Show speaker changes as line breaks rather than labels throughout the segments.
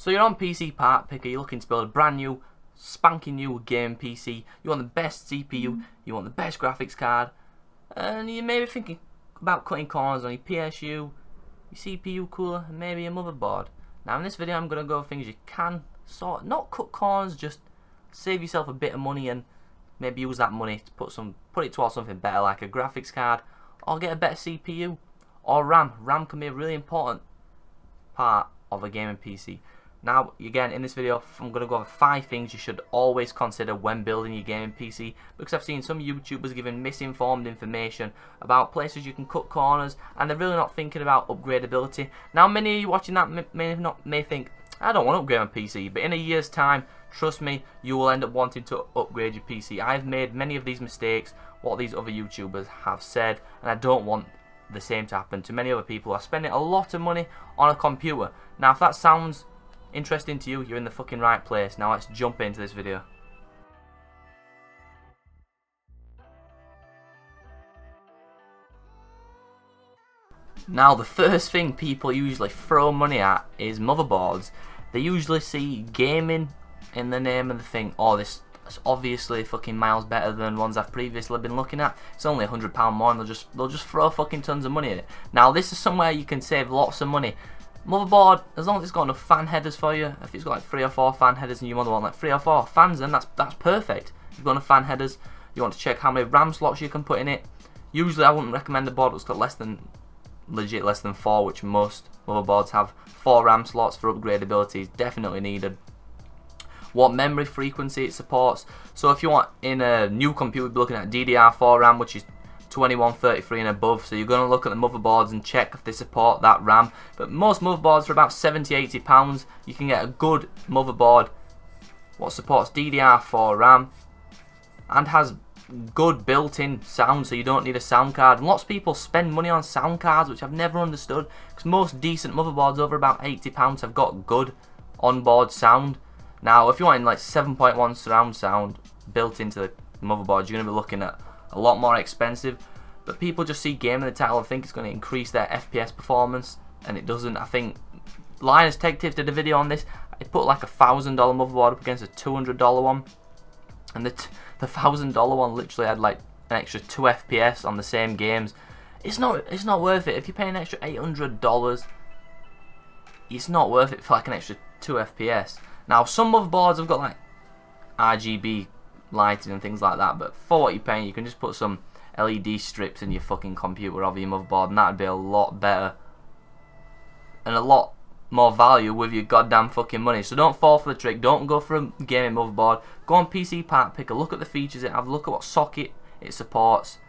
So you're on PC Part Picker, you're looking to build a brand new, spanking new gaming PC. You want the best CPU, you want the best graphics card, and you may be thinking about cutting corners on your PSU, your CPU cooler, and maybe your motherboard. Now in this video I'm going to go over things you can not cut corners, just save yourself a bit of money and maybe use that money to put it towards something better like a graphics card, or get a better CPU, or RAM. RAM can be a really important part of a gaming PC. Now, again, in this video, I'm going to go over 5 things you should always consider when building your gaming PC, because I've seen some YouTubers giving misinformed information about places you can cut corners, and they're really not thinking about upgradability. Now, many of you watching that may think, I don't want to upgrade my PC, but in a year's time, trust me, you will end up wanting to upgrade your PC. I've made many of these mistakes, what these other YouTubers have said, and I don't want the same to happen to many other people who are spending a lot of money on a computer. Now, if that sounds interesting to you, you're in the fucking right place. Now let's jump into this video. Now the first thing people usually throw money at is motherboards. They usually see gaming in the name of the thing. Oh, this is obviously fucking miles better than ones I've previously been looking at. It's only £100 more, and they'll just throw fucking tons of money at it. Now this is somewhere you can save lots of money. Motherboard, as long as it's got enough fan headers for you, if it's got like 3 or 4 fan headers and you want like 3 or 4 fans, then that's perfect. If you've got enough fan headers, you want to check how many RAM slots you can put in it. Usually I wouldn't recommend a board that's got less than 4, which most motherboards have. 4 RAM slots for upgradability is definitely needed. What memory frequency it supports. So if you want in a new computer, we'll be looking at DDR4 RAM, which is 2133 and above, so you're going to look at the motherboards and check if they support that RAM. But most motherboards are about £70–80. You can get a good motherboard what supports DDR4 RAM and has good built-in sound, so you don't need a sound card. And lots of people spend money on sound cards, which I've never understood, because most decent motherboards over about £80 have got good onboard sound. Now if you're wanting like 7.1 surround sound built into the motherboard, you're going to be looking at a lot more expensive. But people just see game in the title and think it's going to increase their FPS performance, and it doesn't. I think Linus Tech Tips did a video on this. He put like a $1,000 motherboard up against a $200 one, and the $1,000 one literally had like an extra 2 FPS on the same games. It's not worth it. If you're paying an extra $800, it's not worth it for like an extra 2 FPS. Now some motherboards have got like RGB lighting and things like that, but for what you're paying, you can just put some LED strips in your fucking computer over your motherboard, and that'd be a lot better and a lot more value with your goddamn fucking money. So don't fall for the trick. Don't go for a gaming motherboard. Go on PC Part Picker, look at the features it have, look at what socket it supports,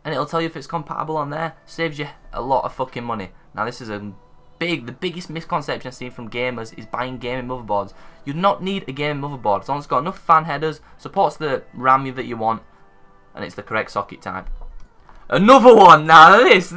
and it'll tell you if it's compatible on there. Saves you a lot of fucking money. Now this is the biggest misconception I've seen from gamers is buying gaming motherboards. You do not need a gaming motherboard as long as it's got enough fan headers, supports the RAM that you want, and it's the correct socket type. Another one. Now this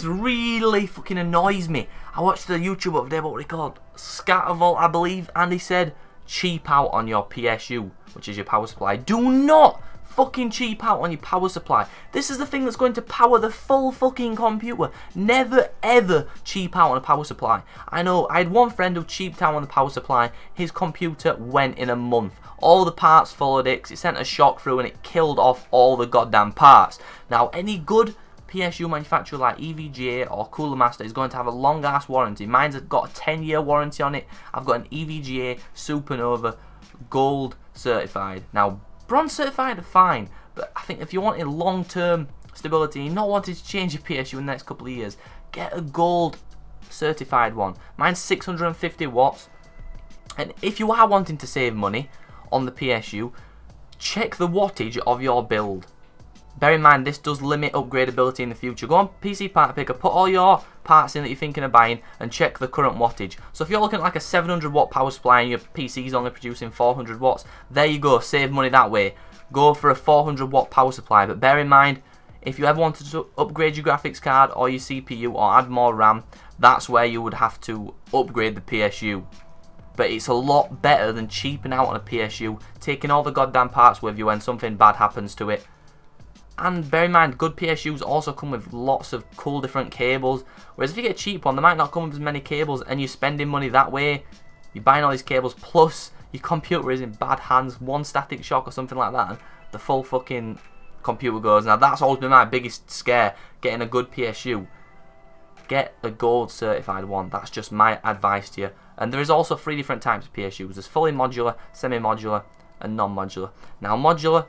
really fucking annoys me. I watched the YouTube over there, what were they called? Scattervault, I believe, and he said cheap out on your PSU, which is your power supply. Do not fucking cheap out on your power supply. This is the thing that's going to power the full fucking computer. Never ever cheap out on a power supply. I know, I had one friend who cheaped out on the power supply. His computer went in a month. All the parts followed it, 'cause it sent a shock through and it killed off all the goddamn parts. Now any good PSU manufacturer like EVGA or Cooler Master is going to have a long ass warranty. Mine's got a 10-year warranty on it. I've got an EVGA Supernova Gold certified. Now bronze certified are fine, but I think if you want a long-term stability and not wanting to change your PSU in the next couple of years, get a gold certified one. Mine's 650 watts, and if you are wanting to save money on the PSU, check the wattage of your build. Bear in mind, this does limit upgradability in the future. Go on PC Part Picker, put all your parts in that you're thinking of buying, and check the current wattage. So if you're looking at like a 700 watt power supply and your PC is only producing 400 watts, there you go, save money that way. Go for a 400 watt power supply, but bear in mind, if you ever wanted to upgrade your graphics card or your CPU or add more RAM, that's where you would have to upgrade the PSU. But it's a lot better than cheaping out on a PSU, taking all the goddamn parts with you when something bad happens to it. And bear in mind, good PSUs also come with lots of cool different cables, whereas if you get a cheap one, they might not come with as many cables, and you're spending money that way. you're buying all these cables, plus your computer is in bad hands, one static shock or something like that, and the full fucking computer goes. Now that's always been my biggest scare, getting a good PSU. Get a gold certified one. That's just my advice to you. And there is also 3 different types of PSUs. There's fully modular, semi-modular, and non-modular. Now modular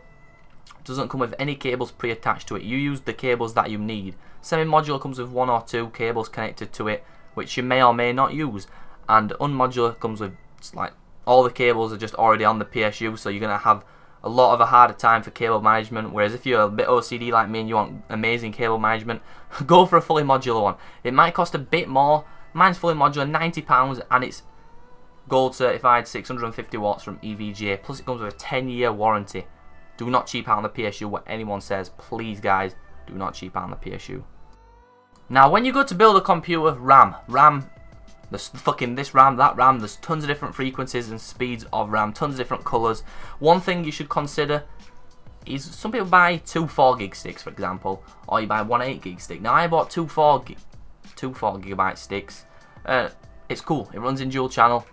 doesn't come with any cables pre-attached to it. You use the cables that you need. Semi-modular comes with 1 or 2 cables connected to it, which you may or may not use. And unmodular comes with like all the cables are just already on the PSU, so you're gonna have a lot of a harder time for cable management. Whereas if you're a bit OCD like me and you want amazing cable management, go for a fully modular one. It might cost a bit more. Mine's fully modular, £90, and it's gold certified, 650 watts from EVGA. Plus it comes with a 10-year warranty. Do not cheap out on the PSU, what anyone says. Please guys, do not cheap out on the PSU. Now when you go to build a computer, RAM, there's fucking this RAM, that RAM, there's tons of different frequencies and speeds of RAM, tons of different colours. One thing you should consider is some people buy 2 4GB sticks, for example, or you buy 1 8GB stick. Now I bought 2 4GB sticks. It's cool, it runs in dual channel,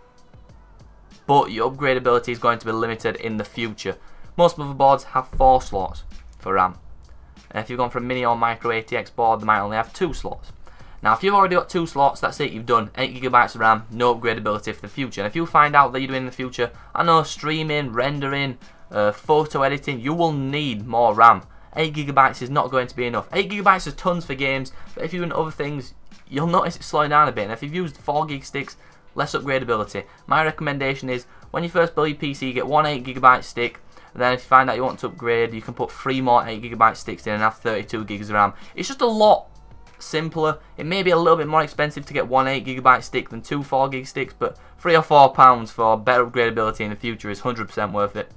but your upgradability is going to be limited in the future. Most motherboards have 4 slots for RAM, and if you've gone for a mini or micro ATX board, they might only have 2 slots. Now if you've already got 2 slots, that's it, you've done 8GB of RAM, no upgradability for the future. And if you find out that you're doing in the future, I know, streaming, rendering, photo editing, you will need more RAM. 8GB is not going to be enough. 8GB is tons for games, but if you're doing other things, you'll notice it slowing down a bit. And if you've used 4GB sticks, less upgradability. My recommendation is, when you first build your PC, get 1 8GB stick, and then if you find out you want to upgrade, you can put 3 more 8GB sticks in and have 32GB of RAM. It's just a lot simpler. It may be a little bit more expensive to get 1 8GB stick than 2 4GB sticks, but £3 or £4 for better upgradability in the future is 100% worth it.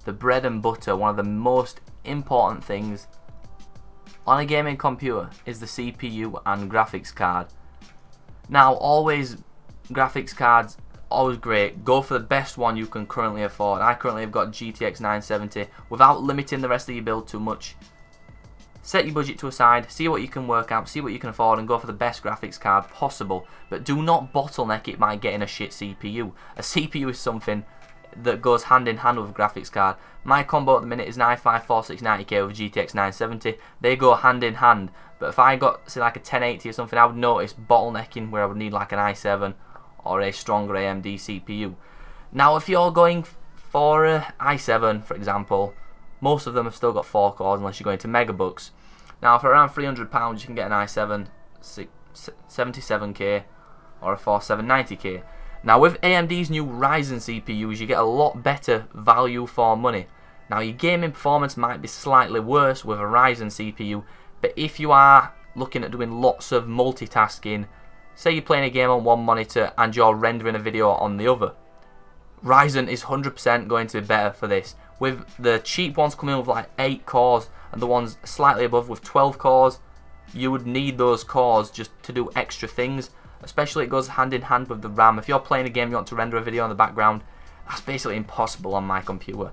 The bread and butter, one of the most important things on a gaming computer is the CPU and graphics card. Now always, graphics cards, always great. Go for the best one you can currently afford. I currently have got GTX 970 without limiting the rest of your build too much. Set your budget to a side, see what you can work out, see what you can afford, and go for the best graphics card possible. But do not bottleneck it by getting a shit CPU. A CPU is something that goes hand in hand with a graphics card. My combo at the minute is an i5 4690K with GTX 970. They go hand in hand. But if I got, say, like a 1080 or something, I would notice bottlenecking where I would need like an i7 or a stronger AMD CPU. Now if you're going for an i7, for example, most of them have still got 4 cores unless you're going to megabooks. Now for around £300 you can get an i7 77K or a 4790K. Now with AMD's new Ryzen CPUs you get a lot better value for money. Now your gaming performance might be slightly worse with a Ryzen CPU, but if you are looking at doing lots of multitasking, say you're playing a game on one monitor and you're rendering a video on the other, Ryzen is 100% going to be better for this. With the cheap ones coming with like 8 cores and the ones slightly above with 12 cores, you would need those cores just to do extra things. Especially it goes hand in hand with the RAM. If you're playing a game you want to render a video in the background, that's basically impossible on my computer.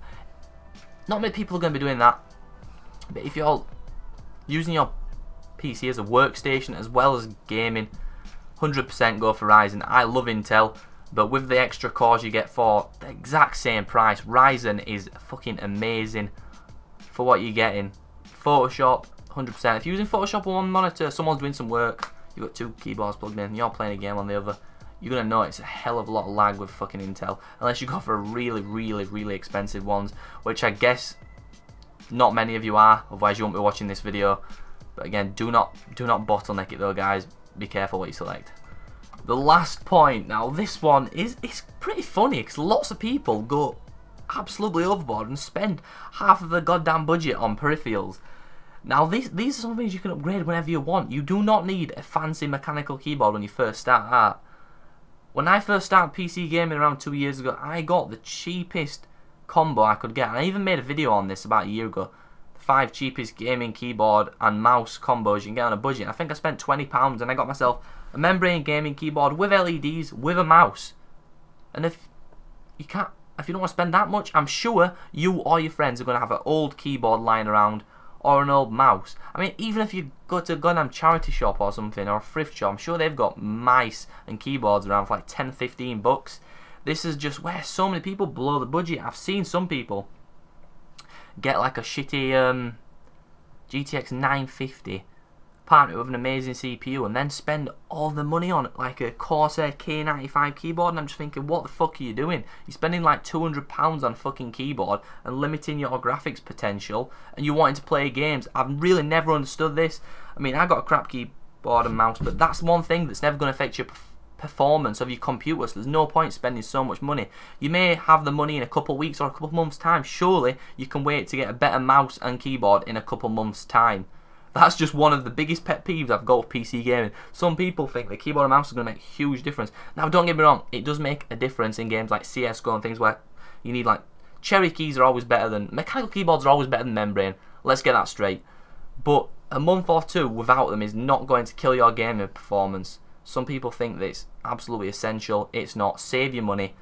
Not many people are going to be doing that, but if you're using your PC as a workstation as well as gaming, 100% go for Ryzen. I love Intel, but with the extra cores you get for the exact same price, Ryzen is fucking amazing for what you're getting. Photoshop, 100%. If you're using Photoshop on one monitor, someone's doing some work, you've got 2 keyboards plugged in, you're playing a game on the other, you're going to notice a hell of a lot of lag with fucking Intel, unless you go for really expensive ones, which I guess not many of you are, otherwise you won't be watching this video. But again, do not bottleneck it though guys, be careful what you select. The last point, now this one is pretty funny because lots of people go absolutely overboard and spend half of their goddamn budget on peripherals. Now these are some things you can upgrade whenever you want. You do not need a fancy mechanical keyboard when you first start out. When I first started PC gaming around 2 years ago, I got the cheapest combo I could get. And I even made a video on this about a year ago. The 5 cheapest gaming keyboard and mouse combos you can get on a budget. And I think I spent £20 and I got myself a membrane gaming keyboard with LEDs with a mouse. And if you don't want to spend that much, I'm sure you or your friends are going to have an old keyboard lying around, or an old mouse. I mean, even if you go to a goddamn charity shop or something, or a thrift shop, I'm sure they've got mice and keyboards around for like 10, 15 bucks. This is just where so many people blow the budget. I've seen some people get like a shitty GTX 950, partner it with an amazing CPU, and then spend all the money on like a Corsair K95 keyboard, and I'm just thinking, what the fuck are you doing? You're spending like £200 on a fucking keyboard and limiting your graphics potential, and you're wanting to play games. I've really never understood this. I mean, I got a crap keyboard and mouse, but that's one thing that's never going to affect your performance of your computer, so there's no point spending so much money. You may have the money in a couple of weeks or a couple of months time. Surely you can wait to get a better mouse and keyboard in a couple of months time. That's just one of the biggest pet peeves I've got with PC gaming. Some people think the keyboard and mouse is going to make a huge difference. Now, don't get me wrong, it does make a difference in games like CSGO and things where you need, like, cherry keys are always better than, mechanical keyboards are always better than membrane. Let's get that straight. But a month or two without them is not going to kill your gaming performance. Some people think that it's absolutely essential. It's not. Save your money,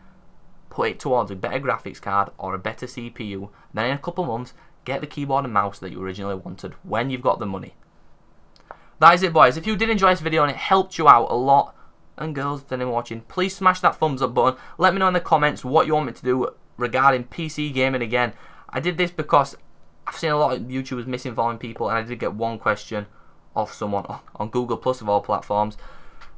put it towards a better graphics card or a better CPU. Then in a couple of months, get the keyboard and mouse that you originally wanted when you've got the money. That is it, boys. If you did enjoy this video and it helped you out a lot, and girls, if anyone watching, please smash that thumbs up button. Let me know in the comments what you want me to do regarding PC gaming again. I did this because I've seen a lot of YouTubers misinforming people, and I did get one question off someone on Google Plus of all platforms.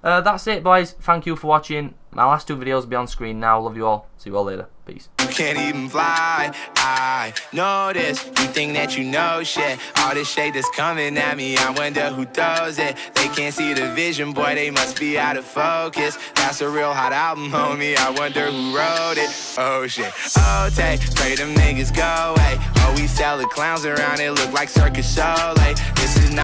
That's it, boys. Thank you for watching. My last two videos will be on screen now. Love you all. See you all later. Peace.
You can't even fly. I know this. You think that you know shit. All this shade that's coming at me, I wonder who throws it. They can't see the vision, boy, they must be out of focus. That's a real hot album, homie. I wonder who wrote it. Oh shit. Oh, take, pray them niggas go away. Oh, we sell the clowns around it, look like Circus Soleil.